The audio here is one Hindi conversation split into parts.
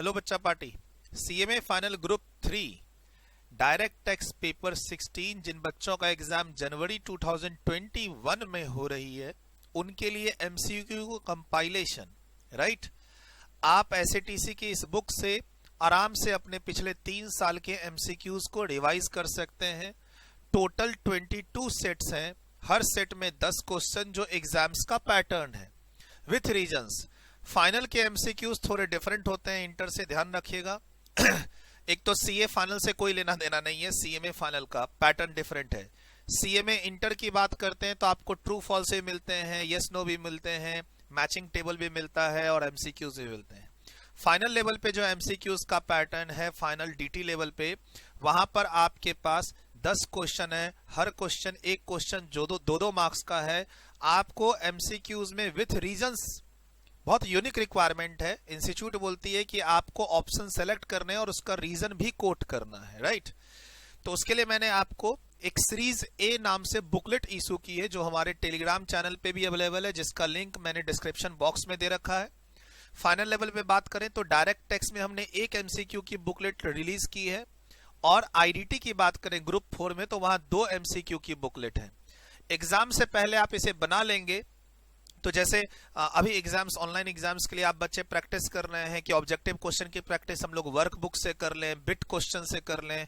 हेलो बच्चा party. CMA final group 3 direct text paper 16 जिन बच्चों का एग्जाम जनवरी 2021 में हो रही है उनके लिए एमसीक्यू कंपाइलेशन। राइट, आप एसएटीसी की इस बुक से आराम से अपने पिछले 3 साल के एमसीक्यूज को रिवाइज कर सकते हैं। टोटल 22 सेट्स हैं, हर सेट में 10 क्वेश्चन जो एग्जाम्स का पैटर्न है विथ रीजंस। फाइनल के एमसीक्यूज थोड़े डिफरेंट होते हैं, इंटर से ध्यान रखिएगा। एक तो सीए फाइनल से कोई लेना देना नहीं है, सीएमए फाइनल का पैटर्न डिफरेंट है। सीएमए इंटर की बात करते हैं तो आपको ट्रू फॉल्स भी मिलते हैं, यस नो भी मिलते हैं, मैचिंग टेबल भी मिलता है और एमसीक्यूज भी मिलते हैं। फाइनल लेवल पे जो एमसीक्यूज का पैटर्न है, फाइनल डीटी लेवल पे, वहां पर आपके पास 10 क्वेश्चन है, हर क्वेश्चन एक क्वेश्चन जो दो मार्क्स का है। आपको एमसीक्यूज में विथ रीजंस बहुत यूनिक रिक्वायरमेंट है। इंस्टीट्यूट बोलती है कि आपको ऑप्शन सेलेक्ट करने और उसका रीजन भी कोट करना है। राइट, तो उसके लिए मैंने आपको एक सीरीज ए नाम से बुकलेट इशू की है जो हमारे टेलीग्राम चैनल पे भी अवेलेबल है, जिसका लिंक मैंने डिस्क्रिप्शन बॉक्स में दे रखा है। फाइनल लेवल पे बात करें तो डायरेक्ट टेक्स्ट में हमने एक एमसीक्यू की बुकलेट रिलीज की है और आईडीटी की बात करें ग्रुप 4 में तो वहां 2 एमसीक्यू की बुकलेट है। एग्जाम से पहले आप इसे बना लेंगे तो जैसे अभी एग्जाम्स, ऑनलाइन एग्जाम्स के लिए आप बच्चे प्रैक्टिस कर रहे हैं कि ऑब्जेक्टिव क्वेश्चन की प्रैक्टिस हम लोग वर्क बुक से कर लें, बिट क्वेश्चन से कर लें,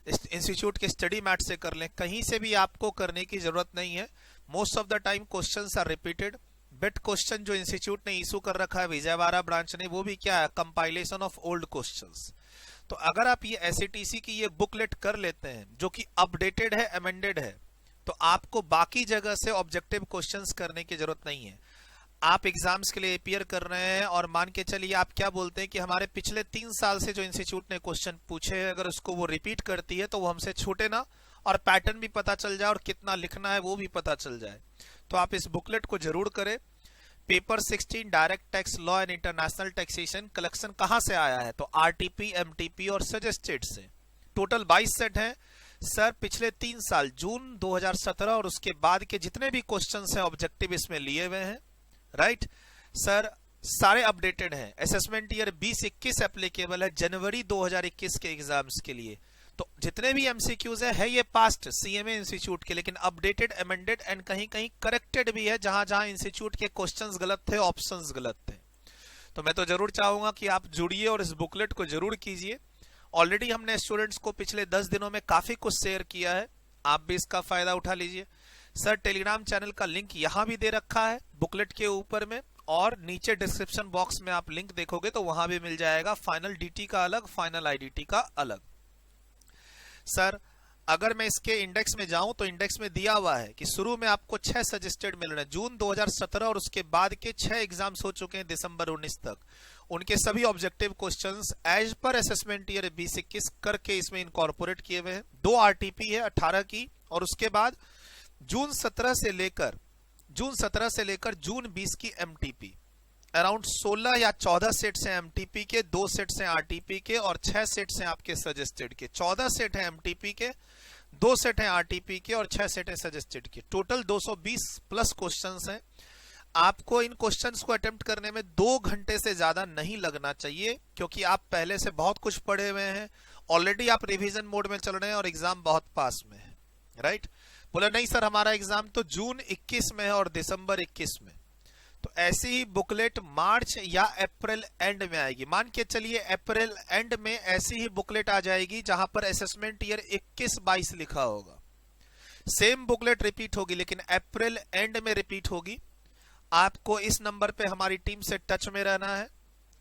इंस्टीट्यूट के स्टडी मैट से कर लें, कहीं से भी आपको करने की जरूरत नहीं है। Most of the time questions are repeated. Bit question जो इंस्टीट्यूट ने इशू कर रखा है विजयवाड़ा ब्रांच ने, वो भी क्या है, कंपाइलेशन ऑफ ओल्ड क्वेश्चंस। तो अगर आप ये एसएटीसी की ये बुकलेट कर लेते हैं जो कि अपडेटेड है, अमेंडेड है, तो आपको बाकी जगह से ऑब्जेक्टिव क्वेश्चंस करने की जरूरत नहीं है। आप एग्जाम्स के लिए अपीयर कर रहे हैं और मान के चलिए आप क्या बोलते हैं कि हमारे पिछले 3 साल से जो इंस्टीट्यूट ने क्वेश्चन पूछे हैं अगर उसको वो रिपीट करती है तो वो हमसे छूटे ना, और पैटर्न भी पता चल जाए और कितना लिखना है वो भी पता चल जाए। तो आप इस बुकलेट को जरूर करें। Paper 16 direct tax law and international taxation collection कहां से आया है तो आरटीपी, एमटीपी और सजेस्टेड से। टोटल 22 सेट हैं। सर पिछले 3 साल जून 2017 और उसके बाद के जितने भी क्वेश्चंस हैं ऑब्जेक्टिव इसमें लिए हुए हैं। राइट सर, सारे अपडेटेड हैं। असेसमेंट ईयर 2021 एप्लीकेबल है जनवरी 2021 के एग्जाम्स के लिए। तो जितने भी एमसीक्यूज है ये पास्ट सीएमए इंस्टीट्यूट के, लेकिन अपडेटेड, अमेंडेड एंड कहीं कहीं करेक्टेड भी है जहां जहां इंस्टीट्यूट के क्वेश्चंस गलत थे, ऑप्शंस गलत थे। तो मैं तो जरूर चाहूंगा कि आप जुड़िए और इस बुकलेट को जरूर कीजिए। ऑलरेडी हमने स्टूडेंट्स को पिछले 10 दिनों में काफी कुछ शेयर किया है, आप भी इसका फायदा उठा लीजिए। सर टेलीग्राम चैनल का लिंक यहां भी दे रखा है बुकलेट के ऊपर में, और नीचे डिस्क्रिप्शन बॉक्स में आप लिंक देखोगे तो वहां भी मिल जाएगा। फाइनल डीटी का अलग, फाइनल आईडीटी का अलग। सर अगर मैं इसके इंडेक्स में जाऊं तो इंडेक्स में दिया हुआ है कि शुरू में आपको 6 सजेस्टेड मिल रहे हैं जून 2017 और उसके बाद के 6 एग्जाम्स हो चुके हैं दिसंबर 19 तक। उनके सभी objective questions as per assessment year 2021 करके इसमें इनकॉर्पोरेट किए हुए हैं। 2 आरटीपी है 18 की, और उसके बाद जून 17 से लेकर जून 20 की एमटीपी। अराउंड 16 या 14 सेट्स हैं एमटीपी के, 2 सेट्स हैं आरटीपी के और 6 सेट्स हैं आपके सजेस्टेड के। 14 सेट हैं एमटीपी के, 2 सेट हैं आरटीपी के और 6 सेट हैं सजेस्टेड के। टोटल 220 प्लस क्वेश्चंस हैं। आपको इन क्वेश्चंस को अटेम्प्ट करने में 2 घंटे से ज्यादा नहीं लगना चाहिए, क्योंकि आप पहले से बहुत कुछ पढ़े हुए हैं। ऑलरेडी आप रिवीजन मोड में चल रहे हैं और एग्जाम बहुत पास में है। राइट, बोले नहीं सर हमारा एग्जाम तो जून 21 में है और दिसंबर 21 में, तो ऐसी ही बुकलेट मार्च या अप्रैल एंड में आएगी। मान के चलिए अप्रैल एंड में ऐसी ही बुकलेट आ जाएगी जहां पर असेसमेंट ईयर 21-22 लिखा होगा। सेम बुकलेट रिपीट होगी लेकिन अप्रैल एंड में रिपीट होगी। आपको इस नंबर पे हमारी टीम से टच में रहना है।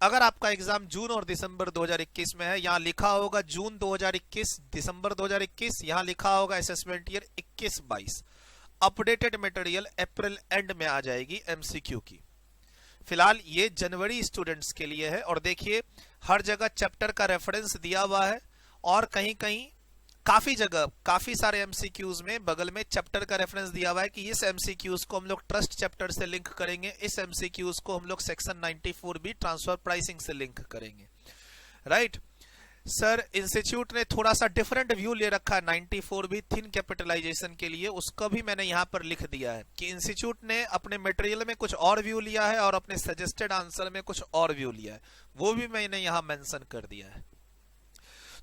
अगर आपका एग्जाम जून और दिसंबर 2021 में है, यहां लिखा होगा जून 2021, दिसंबर 2021, यहां लिखा होगा assessment year 21-22। Updated material April and में आ जाएगी एमसीक्यू की। फिलहाल ये जनवरी स्टूडेंट्स के लिए है, और देखिए हर जगह चैप्टर का रेफरेंस दिया हुआ है और कहीं कहीं काफी जगह काफी सारे एमसीक्यूज में बगल में चैप्टर का रेफरेंस दिया हुआ है कि इस एमसीक्यूज को हम लोग ट्रस्ट चैप्टर से लिंक करेंगे, इस एमसीक्यूज को हम लोग सेक्शन 94 भी ट्रांसफर प्राइसिंग से लिंक करेंगे। राइट, सर इंस्टीट्यूट ने थोड़ा सा डिफरेंट व्यू ले रखा है 94 भी थिन कैपिटलाइजेशन के लिए, उसको भी मैंने यहाँ पर लिख दिया है कि इंस्टीट्यूट ने अपने मटेरियल में कुछ और व्यू लिया है और अपने सजेस्टेड आंसर में कुछ और व्यू लिया है, वो भी मैंने यहाँ मेंशन कर दिया है।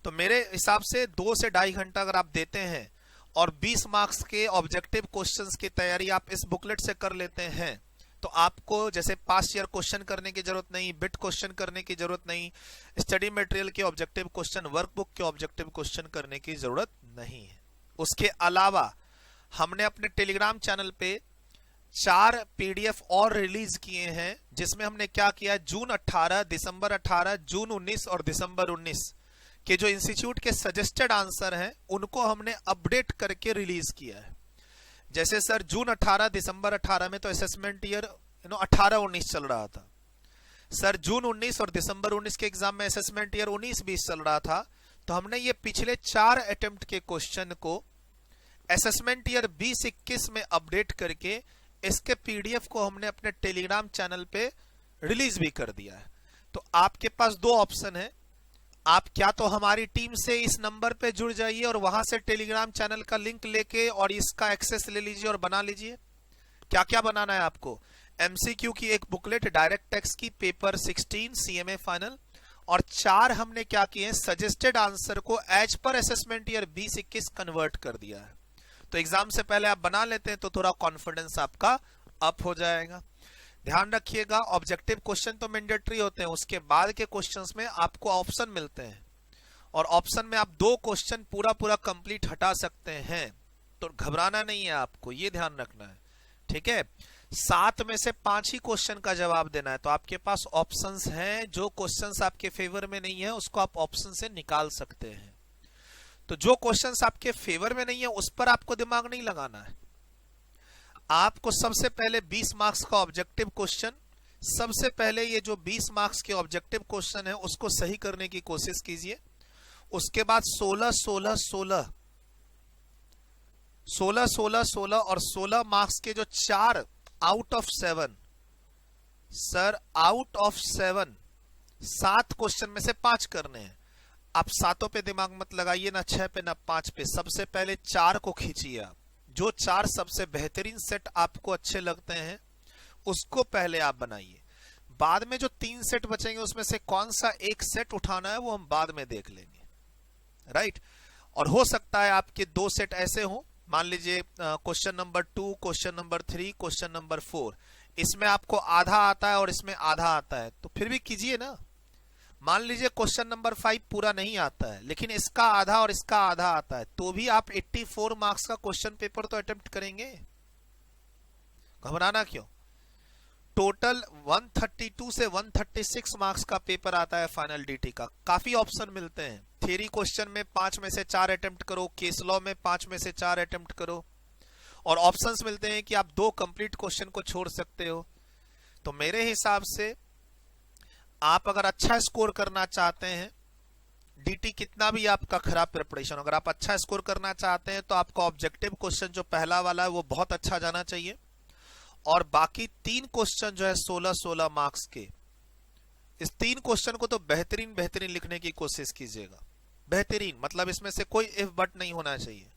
तो मेरे हिसाब से 2 से 2.5 घंटा अगर आप देते हैं और 20 मार्क्स के ऑब्जेक्टिव क्वेश्चंस की तैयारी आप इस बुकलेट से कर लेते हैं, तो आपको जैसे पास्ट ईयर क्वेश्चन करने की जरूरत नहीं, बिट क्वेश्चन करने की जरूरत नहीं, स्टडी मटेरियल के ऑब्जेक्टिव क्वेश्चन, वर्कबुक के ऑब्जेक्टिव क्वेश्चन करने की जरूरत नहीं है। उसके अलावा हमने अपने टेलीग्राम चैनल पे 4 पीडीएफ और रिलीज किए हैं, जिसमें हमने क्या किया, जून 18, दिसंबर 18, जून 19 और दिसंबर 19 के जो इंस्टीट्यूट के सजेस्टेड आंसर हैं उनको हमने अपडेट करके रिलीज किया है। जैसे सर जून 18, दिसंबर 18 में तो असेसमेंट ईयर 18-19 चल रहा था। सर जून 19 और दिसंबर 19 के एग्जाम में असेसमेंट ईयर 19-20 चल रहा था, तो हमने ये पिछले 4 अटेम्प्ट के क्वेश्चन को असेसमेंट ईयर 20-21 में अपडेट करके इसके पीडीएफ को हमने अपने टेलीग्राम चैनल पे रिलीज भी कर दिया है। तो आपके पास 2 ऑप्शन है, आप क्या तो हमारी टीम से इस नंबर पे जुड़ जाइए और वहां से टेलीग्राम चैनल का लिंक लेके और इसका एक्सेस ले लीजिए और बना लीजिए। क्या क्या बनाना है आपको, एमसीक्यू की एक बुकलेट, डायरेक्ट टेक्स्ट की पेपर 16 सीएमए फाइनल, और 4 हमने क्या किए, सजेस्टेड आंसर को as per assessment year 20-21 convert कर दिया है। तो एग्जाम से पहले आप बना लेते हैं तो थोड़ा कॉन्फिडेंस आपका अप हो जाएगा। ध्यान रखिएगा, ऑब्जेक्टिव क्वेश्चन तो मैंडेटरी होते हैं, उसके बाद के क्वेश्चंस में आपको ऑप्शन मिलते हैं और ऑप्शन में आप 2 क्वेश्चन पूरा कंप्लीट हटा सकते हैं, तो घबराना नहीं है आपको, ये ध्यान रखना है, ठीक है। 7 में से 5 ही क्वेश्चन का जवाब देना है, तो आपके पास ऑप्शंस हैं, जो क्वेश्चंस आपके फेवर में नहीं है उसको आप ऑप्शन से निकाल सकते हैं। तो जो क्वेश्चंस आपके फेवर में नहीं है उस पर आपको दिमाग नहीं लगाना है, आपको सबसे पहले 20 मार्क्स का ऑब्जेक्टिव क्वेश्चन, सबसे पहले ये जो 20 मार्क्स के ऑब्जेक्टिव क्वेश्चन है उसको सही करने की कोशिश कीजिए। उसके बाद 16 और 16 मार्क्स के जो 4 out of 7, sir out of 7 question में से 5 करने हैं। आप 7 पे दिमाग मत लगाइए, ना 6 पे ना 5 पे, सबसे पहले 4 को खींचिए आप। जो 4 सबसे बेहतरीन सेट आपको अच्छे लगते हैं उसको पहले आप बनाइए, बाद में जो 3 सेट बचेंगे उसमें से कौन सा एक सेट उठाना है वो हम बाद में देख लेंगे, राइट। और हो सकता है आपके 2 सेट ऐसे हो, मान लीजिए question number 2, question number 3, question number 4, इसमें आपको आधा आता है और इसमें आधा आता है, तो फिर भी कीजिए ना। मान लीजिए क्वेश्चन नंबर 5 पूरा नहीं आता है लेकिन इसका आधा और इसका आधा आता है, तो भी आप 84 मार्क्स का क्वेश्चन पेपर तो अटेम्प्ट करेंगे, घबराना क्यों। टोटल 132 से 136 मार्क्स का पेपर आता है फाइनल डीटी का, काफी ऑप्शन मिलते हैं। थ्योरी क्वेश्चन में 5 में से 4 अटेम्प्ट करो, केस लॉ में 5 में से 4 अटेम्प्ट करो, और ऑप्शंस मिलते हैं कि आप 2 कंप्लीट क्वेश्चन को छोड़ सकते हो। तो मेरे हिसाब से आप अगर अच्छा स्कोर करना चाहते हैं, डीटी कितना भी आपका खराब प्रिपरेशन, अगर आप अच्छा स्कोर करना चाहते हैं तो आपका ऑब्जेक्टिव क्वेश्चन जो पहला वाला है वो बहुत अच्छा जाना चाहिए, और बाकी 3 क्वेश्चन जो है 16 मार्क्स के, इस 3 क्वेश्चन को तो बेहतरीन लिखने की कोशिश कीजिएगा। बेहतरीन मतलब इसमें से कोई इफ बट नहीं होना चाहिए।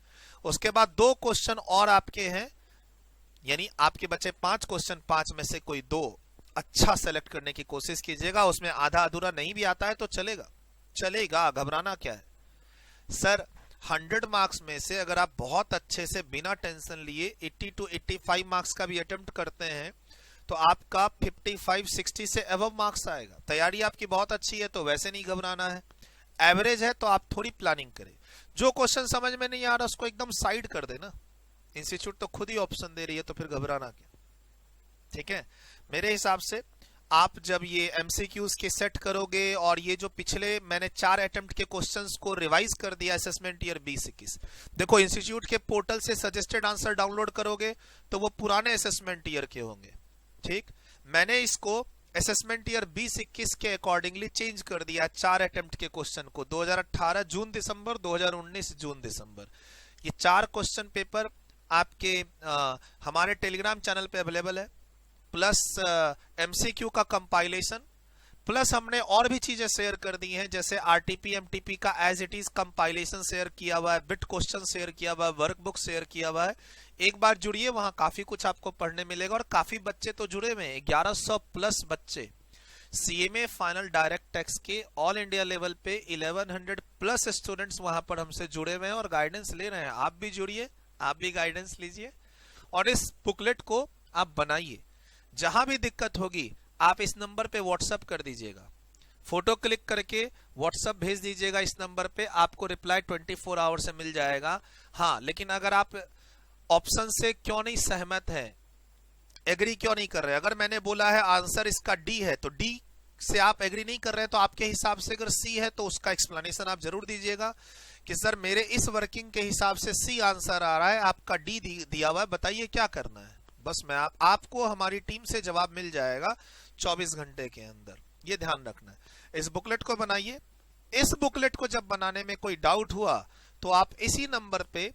उसके बाद 2 क्वेश्चन और आपके हैं, यानी आपके बचे 5 क्वेश्चन, 5 में से कोई 2 अच्छा सेलेक्ट करने की कोशिश कीजिएगा। उसमें आधा अधूरा नहीं भी आता है तो चलेगा, घबराना क्या है। सर 100 मार्क्स में से अगर आप बहुत अच्छे से बिना टेंशन लिए 80 to 85 मार्क्स का भी अटेम्प्ट करते हैं तो आपका 55-60 से अबव मार्क्स आएगा। तैयारी आपकी बहुत अच्छी है तो वैसे नहीं घबराना है, एवरेज है तो आप थोड़ी प्लानिंग करें। जो क्वेश्चन समझ में नहीं आ रहा उसको एकदम साइड कर देना, इंस्टीट्यूट तो खुद ही ऑप्शन दे रही है, तो फिर घबराना क्या, ठीक है। मेरे हिसाब से आप जब ये एमसीक्यूज के सेट करोगे और ये जो पिछले मैंने 4 अटेम्प्ट के क्वेश्चंस को रिवाइज कर दिया असेसमेंट ईयर 20-21, देखो इंस्टीट्यूट के पोर्टल से सजेस्टेड आंसर डाउनलोड करोगे तो वो पुराने असेसमेंट ईयर के होंगे, ठीक। मैंने इसको असेसमेंट ईयर 20-21 के अकॉर्डिंगली चेंज कर दिया 4 अटेम्प्ट के क्वेश्चन को, 2018 जून दिसंबर, 2019 जून दिसंबर। ये 4 क्वेश्चन पेपर आपके हमारे टेलीग्राम चैनल पे अवेलेबल है, प्लस एमसीक्यू का कंपाइलेशन, प्लस हमने और भी चीजें शेयर कर दी हैं, जैसे आरटीपी एमटीपी का as it is compilation share किया हुआ है, बिट क्वेश्चन शेयर किया हुआ है, वर्कबुक शेयर किया हुआ है। एक बार जुड़िए, वहां काफी कुछ आपको पढ़ने मिलेगा। और काफी बच्चे तो जुड़े हुए हैं, 1100 प्लस बच्चे सीएमए फाइनल डायरेक्ट टैक्स के ऑल इंडिया लेवल पे 1100 प्लस स्टूडेंट्स वहां पर हमसे जुड़े हुए हैं और गाइडेंस ले रहे हैं। आप भी जुड़िए, आप भी गाइडेंस लीजिए और इस बुकलेट को आप बनाइए। जहां भी दिक्कत होगी आप इस नंबर पे व्हाट्सएप कर दीजिएगा, फोटो क्लिक करके व्हाट्सएप भेज दीजिएगा इस नंबर पे, आपको रिप्लाई 24 आवर से मिल जाएगा। हाँ, लेकिन अगर आप ऑप्शन से क्यों नहीं सहमत है, एग्री क्यों नहीं कर रहे, अगर मैंने बोला है आंसर इसका डी है तो डी से आप एग्री नहीं कर रहे हैं, तो आपके हिसाब से अगर सी है तो उसका एक्सप्लेनेशन आप जरूर दीजिएगा कि सर मेरे इस वर्किंग के हिसाब से सी आंसर आ रहा है, आपका डी दिया हुआ है, बताइए क्या करना है। बस मैं आपको हमारी टीम से जवाब मिल जाएगा 24 घंटे के अंदर, ये ध्यान रखना है। इस बुकलेट को बनाइए। इस बुकलेट को जब बनाने में कोई डाउट हुआ तो आप इसी नंबर पे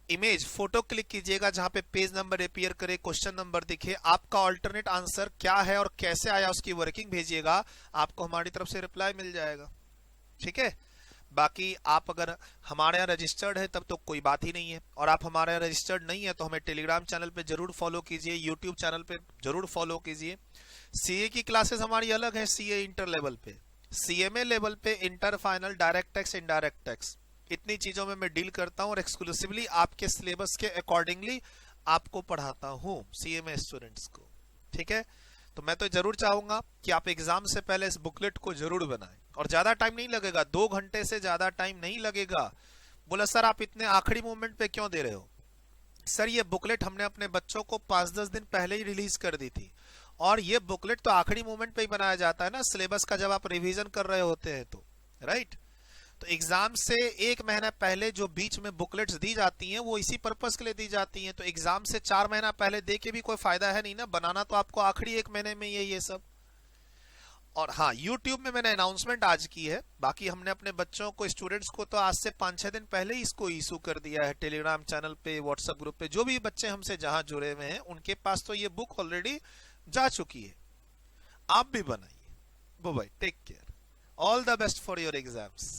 इमेज फोटो क्लिक कीजिएगा, जहां पे पेज नंबर अपीयर करे, क्वेश्चन नंबर दिखे, आपका अल्टरनेट आंसर क्या है और कैसे आया उसकी वर्किंग भेजिएगा, आपको हमारी तरफ से रिप्लाई मिल जाएगा। ठीक है, बाकी आप अगर हमारे यहाँ रजिस्टर्ड है तब तो कोई बात ही नहीं है, और आप हमारे यहाँ रजिस्टर्ड नहीं है तो हमें टेलीग्राम चैनल पे जरूर फॉलो कीजिए, यूट्यूब चैनल पे जरूर फॉलो कीजिए। सीए की क्लासेस हमारी अलग है, सीए इंटर लेवल पे, सीएमए लेवल पे inter final direct tax indirect tax, इतनी चीजों में मैं डील करता हूं और एक्सक्लूसिवली आपके सिलेबस के अकॉर्डिंगली आपको पढ़ाता हूं सीएमए स्टूडेंट्स को। ठीक है, तो मैं तो जरूर चाहूंगा कि आप एग्जाम से पहले इस बुकलेट को जरूर बनाएं, और ज्यादा टाइम नहीं लगेगा, 2 घंटे से ज्यादा टाइम नहीं लगेगा। बोला सर आप इतने आखिरी मोमेंट पे क्यों दे रहे हो? सर ये बुकलेट हमने अपने बच्चों को 5-10 दिन पहले ही रिलीज कर दी थी, और ये बुकलेट तो आखिरी मोमेंट पे ही बनाया जाता है ना, सिलेबस का जब आप रिवीजन कर रहे होते हैं तो, राइट। तो एग्जाम से 1 महीना पहले जो बीच में बुकलेट्स दी जाती हैं वो इसी पर्पस के लिए दी जाती हैं, तो एग्जाम से 4 महीना पहले दे के भी कोई फायदा है नहीं ना, बनाना तो आपको आखिरी 1 महीने में ये सब। और हाँ, YouTube में मैंने अनाउंसमेंट आज की है, बाकी हमने अपने बच्चों को, स्टूडेंट्स को तो आज से 5-6 दिन पहले ही इसको इशू कर दिया है टेलीग्राम चैनल पे, व्हाट्सएप ग्रुप पे, जो भी बच्चे हमसे जहां जुड़े हुए हैं उनके पास तो ये बुक ऑलरेडी जा चुकी है। आप भी बनाइए। Bye bye, take care, all the best for your exams.